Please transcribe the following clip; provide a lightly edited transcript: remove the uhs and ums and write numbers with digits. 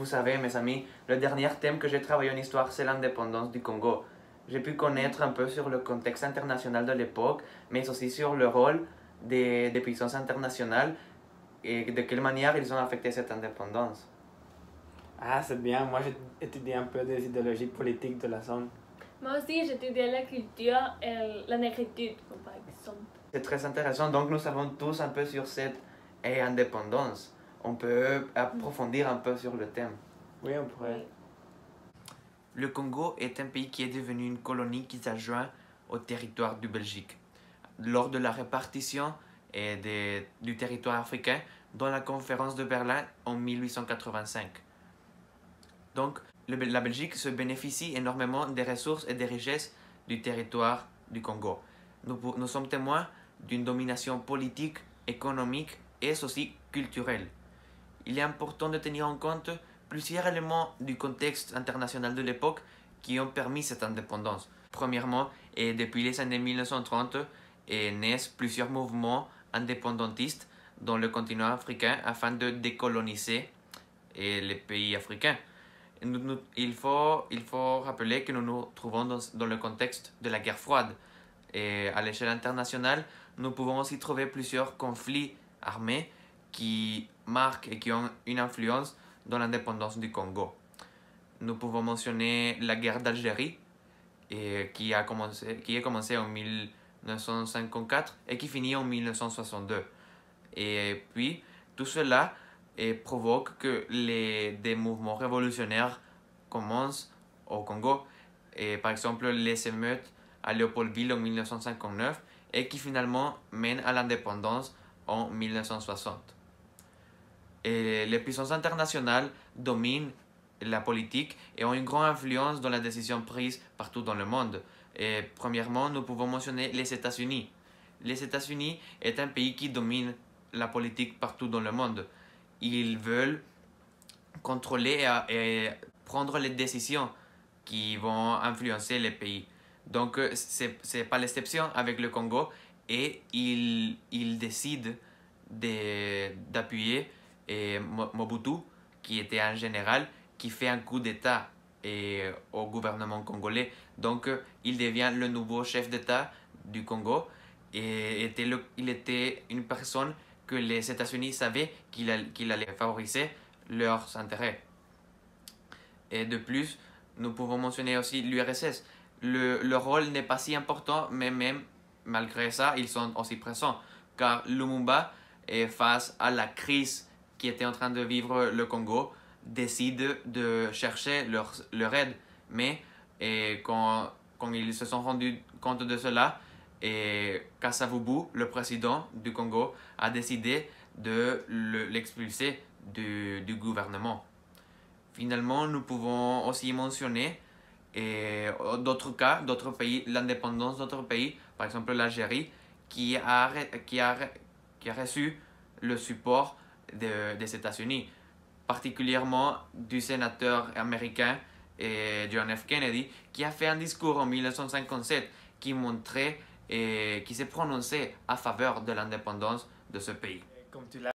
vous savez, mes amis, le dernier thème que j'ai travaillé en histoire, c'est l'indépendance du Congo. J'ai pu connaître un peu sur le contexte international de l'époque, mais aussi sur le rôle des puissances internationales et de quelle manière ils ont affecté cette indépendance. Ah, c'est bien. Moi, j'ai étudié un peu des idéologies politiques de la zone. Moi aussi, j'étudiais la culture et la négritude, comme par exemple. C'est très intéressant, donc nous savons tous un peu sur cette indépendance. On peut approfondir un peu sur le thème. Oui, on pourrait. Oui. Le Congo est un pays qui est devenu une colonie qui s'adjoint au territoire du Belgique. Lors de la répartition du territoire africain dans la conférence de Berlin en 1885. Donc, la Belgique se bénéficie énormément des ressources et des richesses du territoire du Congo. Nous sommes témoins d'une domination politique, économique et aussi culturelle. Il est important de tenir en compte plusieurs éléments du contexte international de l'époque qui ont permis cette indépendance. Premièrement, et depuis les années 1930, naissent plusieurs mouvements indépendantistes dans le continent africain afin de décoloniser les pays africains. Il faut rappeler que nous nous trouvons dans le contexte de la guerre froide. Et à l'échelle internationale, nous pouvons aussi trouver plusieurs conflits armés qui marquent et qui ont une influence dans l'indépendance du Congo. Nous pouvons mentionner la guerre d'Algérie, qui a commencé en 1954 et qui finit en 1962. Et puis, tout cela provoque que des mouvements révolutionnaires commencent au Congo. Et par exemple, les émeutes à Léopoldville en 1959 et qui finalement mènent à l'indépendance en 1960. Et les puissances internationales dominent la politique et ont une grande influence dans les décisions prises partout dans le monde. Et premièrement, nous pouvons mentionner les États-Unis. Les États-Unis est un pays qui domine la politique partout dans le monde. Ils veulent contrôler et prendre les décisions qui vont influencer les pays. Donc, c'est pas l'exception avec le Congo et ils décident d'appuyer Mobutu, qui était un général qui fait un coup d'État au gouvernement congolais. Donc, il devient le nouveau chef d'État du Congo et il était une personne que les États-Unis savaient qu'il allait favoriser leurs intérêts. Et de plus, nous pouvons mentionner aussi l'URSS. Le rôle n'est pas si important, mais même malgré ça, ils sont aussi présents. Car Lumumba, face à la crise qui était en train de vivre le Congo, décide de chercher leur aide. Mais quand ils se sont rendus compte de cela, Kasavubu, le président du Congo, a décidé de l'expulser du gouvernement. Finalement, nous pouvons aussi mentionner d'autres cas, d'autres pays, l'indépendance d'autres pays, par exemple l'Algérie, qui a reçu le support des États-Unis, particulièrement du sénateur américain John F. Kennedy, qui a fait un discours en 1957 qui montrait et qui s'est prononcé à faveur de l'indépendance de ce pays. Comme tu